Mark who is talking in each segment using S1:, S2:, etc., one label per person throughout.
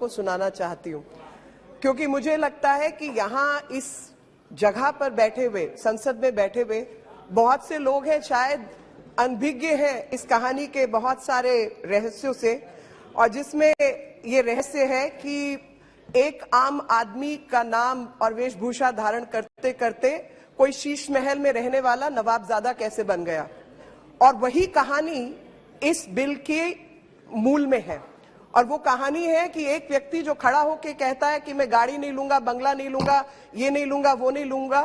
S1: आपको सुनाना चाहती हूँ, क्योंकि मुझे लगता है कि यहाँ इस जगह पर बैठे हुए, संसद में बैठे हुए बहुत से लोग हैं शायद अनभिज्ञ हैं इस कहानी के बहुत सारे रहस्यों से, और जिसमें ये रहस्य है कि एक आम आदमी का नाम और वेशभूषा धारण करते करते कोई शीश महल में रहने वाला नवाबजादा कैसे बन गया। और वही कहानी इस बिल के मूल में है। और वो कहानी है कि एक व्यक्ति जो खड़ा होकर कहता है कि मैं गाड़ी नहीं लूंगा, बंगला नहीं लूंगा, ये नहीं लूंगा, वो नहीं लूंगा,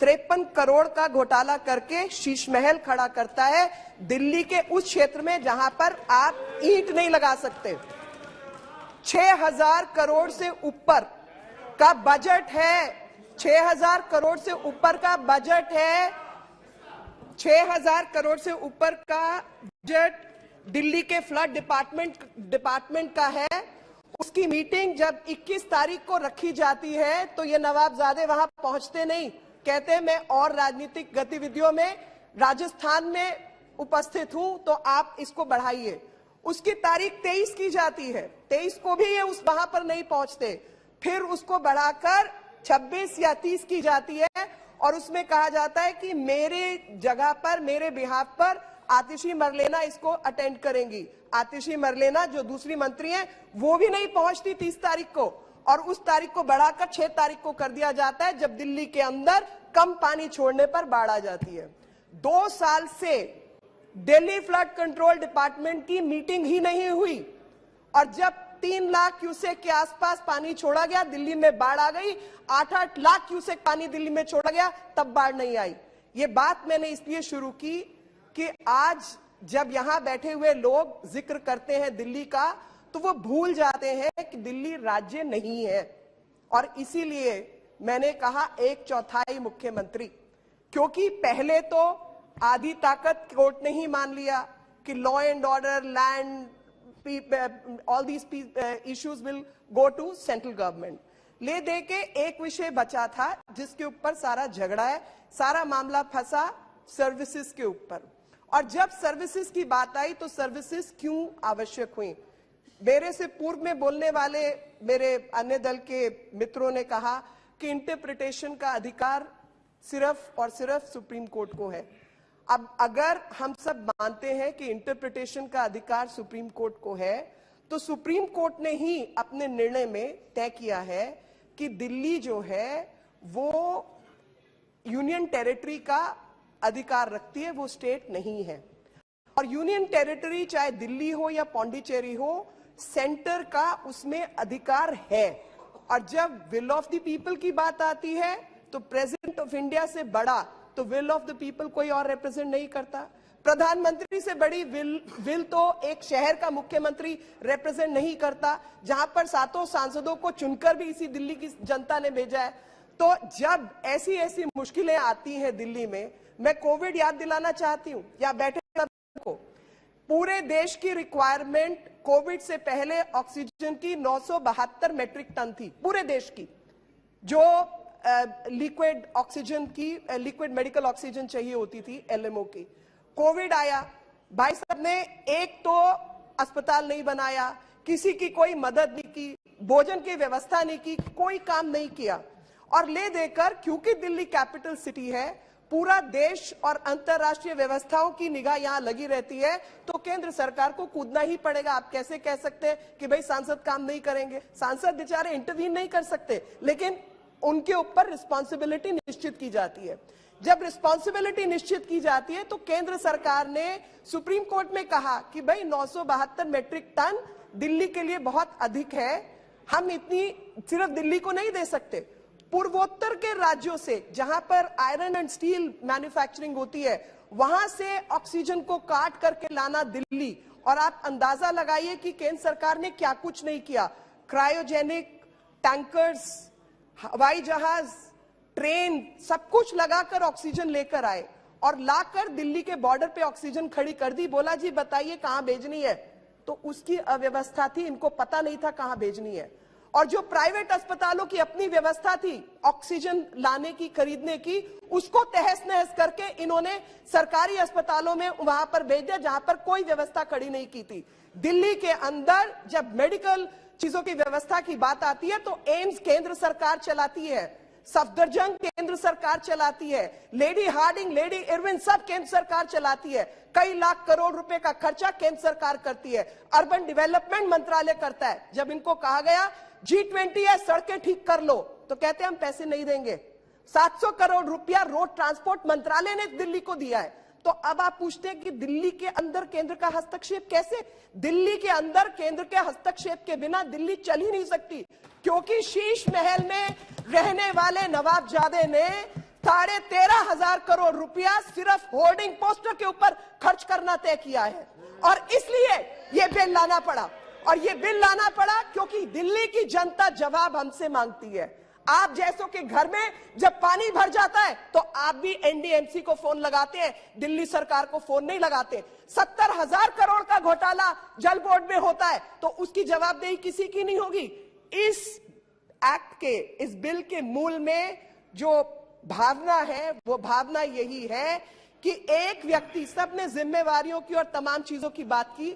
S1: 53 करोड़ का घोटाला करके शीश महल खड़ा करता है दिल्ली के उस क्षेत्र में जहां पर आप ईंट नहीं लगा सकते। 6000 करोड़ से ऊपर का बजट है, 6000 करोड़ से ऊपर का बजट है, 6000 करोड़ से ऊपर का बजट दिल्ली के फ्लड डिपार्टमेंट का है। उसकी मीटिंग जब 21 तारीख को रखी जाती है तो ये नवाबजादे वहां पहुंचते नहीं, कहते हैं मैं और राजनीतिक गतिविधियों में राजस्थान में उपस्थित हूं, तो आप इसको बढ़ाइए। उसकी तारीख 23 की जाती है, 23 को भी ये उस वहां पर नहीं पहुंचते, फिर उसको बढ़ाकर 26 या 30 की जाती है और उसमें कहा जाता है कि मेरे जगह पर, मेरे बिहाफ पर आतिशी मरलेना इसको अटेंड करेंगी। आतिशी मरलेना जो दूसरी मंत्री हैं वो भी नहीं पहुंचती 30 तारीख को, और उस तारीख को बढ़ाकर 6 तारीख को कर दिया जाता है जब दिल्ली के अंदर कम पानी छोड़ने पर बाढ़ आ जाती है। 2 साल से दिल्ली फ्लड कंट्रोल डिपार्टमेंट की मीटिंग ही नहीं हुई, और जब 3 लाख क्यूसेक के आसपास पानी छोड़ा गया, दिल्ली में बाढ़ आ गई, 8-8 लाख क्यूसेक पानी दिल्ली में छोड़ा गया, तब बाढ़ नहीं आई। ये बात मैंने इसलिए शुरू की कि आज जब यहां बैठे हुए लोग जिक्र करते हैं दिल्ली का, तो वो भूल जाते हैं कि दिल्ली राज्य नहीं है। और इसीलिए मैंने कहा 1/4 मुख्यमंत्री, क्योंकि पहले तो आधी ताकत कोर्ट ने ही मान लिया कि law and order, land, all these issues will go to central government. ले दे के एक विषय बचा था जिसके ऊपर सारा झगड़ा है, सारा मामला फंसा सर्विसेज के ऊपर। और जब सर्विसेज की बात आई तो सर्विसेज क्यों आवश्यक हुई। मेरे से पूर्व में बोलने वाले मेरे अन्य दल के मित्रों ने कहा कि इंटरप्रिटेशन का अधिकार सिर्फ और सिर्फ सुप्रीम कोर्ट को है। अब अगर हम सब मानते हैं कि इंटरप्रिटेशन का अधिकार सुप्रीम कोर्ट को है, तो सुप्रीम कोर्ट ने ही अपने निर्णय में तय किया है कि दिल्ली जो है वो यूनियन टेरिटरी का अधिकार रखती है, वो स्टेट नहीं है। और यूनियन टेरिटरी चाहे दिल्ली हो या पौंडीचेरी हो, सेंटर का उसमें अधिकार है। और जब विल ऑफ द पीपल की बात आती है तो प्रेसिडेंट ऑफ इंडिया से बड़ा तो विल ऑफ द पीपल कोई और रिप्रेजेंट नहीं करता। प्रधानमंत्री से बड़ी विल तो एक शहर का मुख्यमंत्री रिप्रेजेंट नहीं करता, जहां पर 7 सांसदों को चुनकर भी इसी दिल्ली की जनता ने भेजा है। तो जब ऐसी ऐसी मुश्किलें आती हैं दिल्ली में, मैं कोविड याद दिलाना चाहती हूं, या बैठे को, पूरे देश की रिक्वायरमेंट कोविड से पहले ऑक्सीजन की 972 मेट्रिक टन थी, पूरे देश की, जो लिक्विड ऑक्सीजन की, लिक्विड मेडिकल ऑक्सीजन चाहिए होती थी, एलएमओ की। कोविड आया, भाई साहब ने एक तो अस्पताल नहीं बनाया, किसी की कोई मदद नहीं की, भोजन की व्यवस्था नहीं की, कोई काम नहीं किया। और ले देकर, क्योंकि दिल्ली कैपिटल सिटी है, पूरा देश और अंतरराष्ट्रीय व्यवस्थाओं की निगाह यहां लगी रहती है, तो केंद्र सरकार को कूदना ही पड़ेगा। आप कैसे कह सकते हैं कि भाई सांसद काम नहीं करेंगे? सांसद बेचारे इंटरवीन नहीं कर सकते, लेकिन उनके ऊपर रिस्पॉन्सिबिलिटी निश्चित की जाती है। जब रिस्पॉन्सिबिलिटी निश्चित की जाती है तो केंद्र सरकार ने सुप्रीम कोर्ट में कहा कि भाई 972 मैट्रिक टन दिल्ली के लिए बहुत अधिक है, हम इतनी सिर्फ दिल्ली को नहीं दे सकते, पूर्वोत्तर के राज्यों से जहां पर आयरन एंड स्टील मैन्युफैक्चरिंग होती है, वहां से ऑक्सीजन को काट करके लाना दिल्ली। और आप अंदाजा लगाइए कि केंद्र सरकार ने क्या कुछ नहीं किया। क्रायोजेनिक टैंकर्स, हवाई जहाज, ट्रेन, सब कुछ लगाकर ऑक्सीजन लेकर आए और लाकर दिल्ली के बॉर्डर पे ऑक्सीजन खड़ी कर दी। बोला जी बताइए कहां भेजनी है, तो उसकी अव्यवस्था थी, इनको पता नहीं था कहां भेजनी है। और जो प्राइवेट अस्पतालों की अपनी व्यवस्था थी ऑक्सीजन लाने की, खरीदने की, उसको तहस नहस करके इन्होंने सरकारी अस्पतालों में वहां पर भेज दिया जहां पर कोई व्यवस्था खड़ी नहीं की थी। दिल्ली के अंदर जब मेडिकल चीजों की व्यवस्था की बात आती है तो एम्स केंद्र सरकार चलाती है, सफदरजंग केंद्र सरकार चलाती है, लेडी हार्डिंग, लेडी इरविन सब केंद्र सरकार चलाती है। कई लाख करोड़ रुपए का खर्चा केंद्र सरकार करती है, अर्बन डेवलपमेंट मंत्रालय करता है। जब इनको कहा गया G20 है, सड़कें ठीक कर लो, तो कहते हैं हम पैसे नहीं देंगे। 700 करोड़ रुपया रोड ट्रांसपोर्ट मंत्रालय ने दिल्ली को दिया है। तो अब आप पूछते हैं कि दिल्ली के अंदर केंद्र का हस्तक्षेप कैसे? दिल्ली के अंदर केंद्र के हस्तक्षेप के बिना दिल्ली चल ही नहीं सकती, क्योंकि शीश महल में रहने वाले नवाबजादे ने 13,500 करोड़ रुपया सिर्फ होर्डिंग पोस्टर के ऊपर खर्च करना तय किया है। और इसलिए यह बिल लाना पड़ा, और यह बिल लाना पड़ा क्योंकि दिल्ली की जनता जवाब हमसे मांगती है। आप जैसों के घर में जब पानी भर जाता है तो आप भी एनडीएमसी को फोन लगाते हैं, दिल्ली सरकार को फोन नहीं लगाते। 70,000 करोड़ का घोटाला जल बोर्ड में होता है तो उसकी जवाबदेही किसी की नहीं होगी। इस एक्ट के, इस बिल के मूल में जो भावना है वो भावना यही है कि एक व्यक्ति, सबने जिम्मेवारियों की और तमाम चीजों की बात की,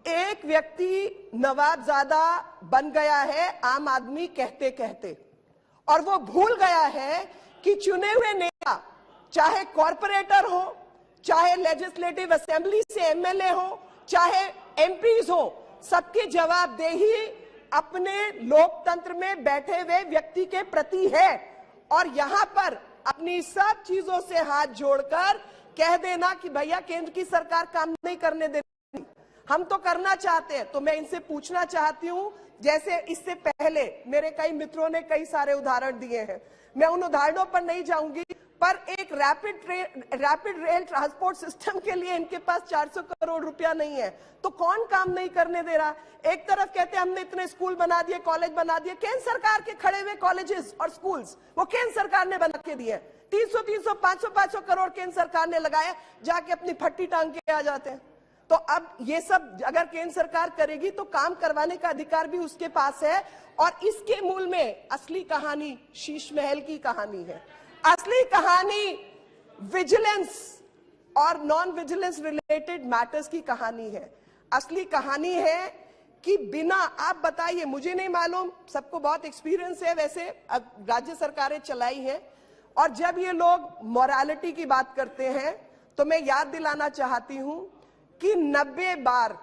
S1: एक व्यक्ति नवाबजादा बन गया है आम आदमी कहते कहते, और वो भूल गया है कि चुने हुए नेता, चाहे कॉरपोरेटर हो, चाहे लेजिस्लेटिव असेंबली से एमएलए हो, चाहे एमपीज हो, सबकी जवाबदेही अपने लोकतंत्र में बैठे हुए व्यक्ति के प्रति है। और यहां पर अपनी सब चीजों से हाथ जोड़कर कह देना कि भैया केंद्र की सरकार काम नहीं करने दे, हम तो करना चाहते हैं। तो मैं इनसे पूछना चाहती हूं, जैसे इससे पहले मेरे कई मित्रों ने कई सारे उदाहरण दिए हैं, मैं उन उदाहरणों पर नहीं जाऊंगी, पर एक रैपिड रेल ट्रांसपोर्ट सिस्टम के लिए इनके पास 400 करोड़ रुपया नहीं है, तो कौन काम नहीं करने दे रहा? एक तरफ कहते हैं हमने इतने स्कूल बना दिए, कॉलेज बना दिए, केंद्र सरकार के खड़े हुए कॉलेजेस और स्कूल्स वो केंद्र सरकार ने बना के दिए। 300 500 करोड़ केंद्र सरकार ने लगाया, जाके अपनी फट्टी टांग के आ जाते हैं। तो अब ये सब अगर केंद्र सरकार करेगी तो काम करवाने का अधिकार भी उसके पास है। और इसके मूल में असली कहानी शीश महल की कहानी है। असली कहानी विजिलेंस और नॉन विजिलेंस रिलेटेड मैटर्स की कहानी है। असली कहानी है कि बिना, आप बताइए, मुझे नहीं मालूम, सबको बहुत एक्सपीरियंस है, वैसे राज्य सरकारें चलाई हैं, और जब ये लोग मोरालिटी की बात करते हैं तो मैं याद दिलाना चाहती हूं कि 90 बार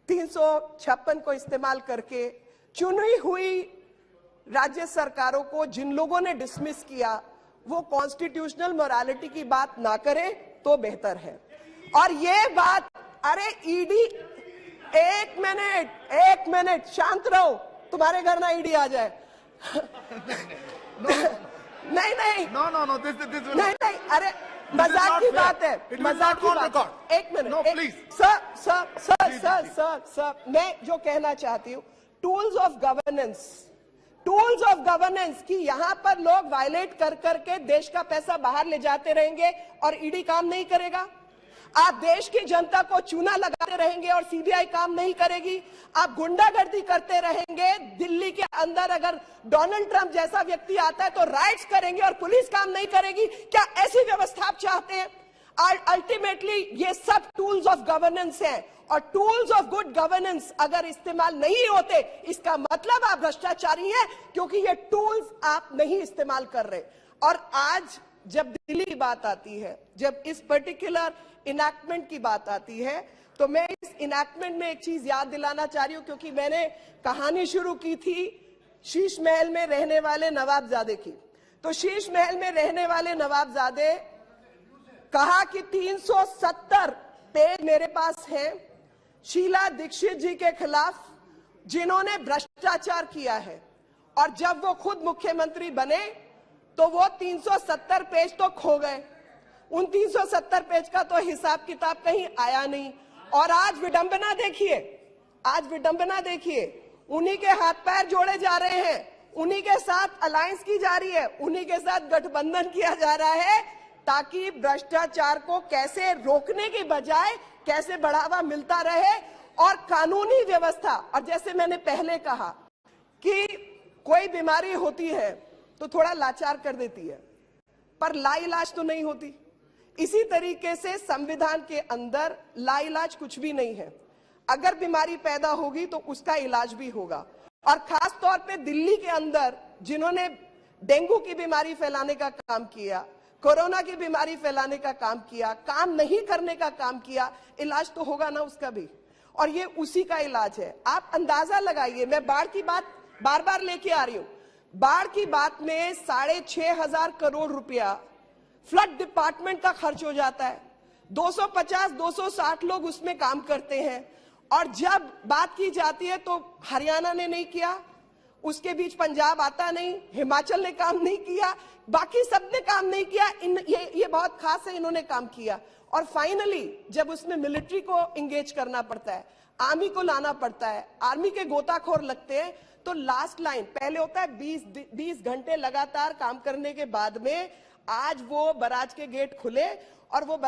S1: 356 को इस्तेमाल करके चुनी हुई राज्य सरकारों को जिन लोगों ने डिसमिस किया, वो कॉन्स्टिट्यूशनल मोरालिटी की बात ना करें तो बेहतर है। और ये बात, अरे ईडी, एक मिनट शांत रहो, तुम्हारे घर ना ईडी आ जाए। नहीं, नहीं, अरे मजाक की बात है, मजाक की बात। एक मिनट, सर, मैं जो कहना चाहती हूँ, टूल्स ऑफ गवर्नेंस की यहाँ पर लोग वायलेट कर करके देश का पैसा बाहर ले जाते रहेंगे और ईडी काम नहीं करेगा। आप देश की जनता को चूना लगाते रहेंगे और सीबीआई काम नहीं करेगी। आप गुंडागर्दी करते रहेंगे। दिल्ली के अंदर अगर डोनाल्ड ट्रंप जैसा व्यक्ति आता है तो राइट्स करेंगे और पुलिस काम नहीं करेगी। क्या ऐसी व्यवस्था आप चाहते हैं? अल्टीमेटली ये सब टूल्स ऑफ गवर्नेंस हैं, और टूल्स ऑफ गुड गवर्नेंस अगर इस्तेमाल नहीं होते, इसका मतलब आप भ्रष्टाचारी हैं, क्योंकि ये टूल्स आप नहीं इस्तेमाल कर रहे। और आज जब दिल्ली की बात आती है, जब इस पर्टिकुलर इनैक्टमेंट की बात आती है, तो मैं इस इनैक्टमेंट में एक चीज याद दिलाना चाह रही हूं, क्योंकि मैंने कहानी शुरू की थी शीश महल में रहने वाले नवाबजादे की। तो शीश महल में रहने वाले नवाबजादे कहा कि 370 पेज मेरे पास है शीला दीक्षित जी के खिलाफ, जिन्होंने भ्रष्टाचार किया है, और जब वो खुद मुख्यमंत्री बने तो वो 370 पेज तो खो गए। उन 370 पेज का तो हिसाब किताब कहीं आया नहीं। और आज विडंबना देखिए, उन्हीं के हाथ पैर जोड़े जा रहे हैं, उन्हीं के साथ अलायंस की जा रही है, उन्हीं के साथ गठबंधन किया जा रहा है, ताकि भ्रष्टाचार को कैसे रोकने की बजाय कैसे बढ़ावा मिलता रहे। और कानूनी व्यवस्था, और जैसे मैंने पहले कहा कि कोई बीमारी होती है तो थोड़ा लाचार कर देती है, पर लाइलाज तो नहीं होती। इसी तरीके से संविधान के अंदर लाइलाज कुछ भी नहीं है। अगर बीमारी पैदा होगी तो उसका इलाज भी होगा। और खास तौर पे दिल्ली के अंदर जिन्होंने डेंगू की बीमारी फैलाने का काम किया, कोरोना की बीमारी फैलाने का काम किया, काम नहीं करने का काम किया, इलाज तो होगा ना उसका भी, और ये उसी का इलाज है। आप अंदाजा लगाइए, मैं बाढ़ की बात बार बार लेके आ रही हूं, बाढ़ की बात में 6,500 करोड़ रुपया फ्लड डिपार्टमेंट का खर्च हो जाता है। 250-260 लोग उसमें काम करते हैं, और जब बात की जाती है तो हरियाणा ने नहीं किया, उसके बीच पंजाब आता नहीं, हिमाचल ने काम नहीं किया, बाकी सबने काम नहीं किया। ये बहुत खास है, इन्होंने काम किया। और फाइनली जब उसमें मिलिट्री को एंगेज करना पड़ता है, आर्मी को लाना पड़ता है, आर्मी के गोताखोर लगते हैं, तो लास्ट लाइन पहले होता है 20 घंटे लगातार काम करने के बाद में आज वो बराज के गेट खुले और वो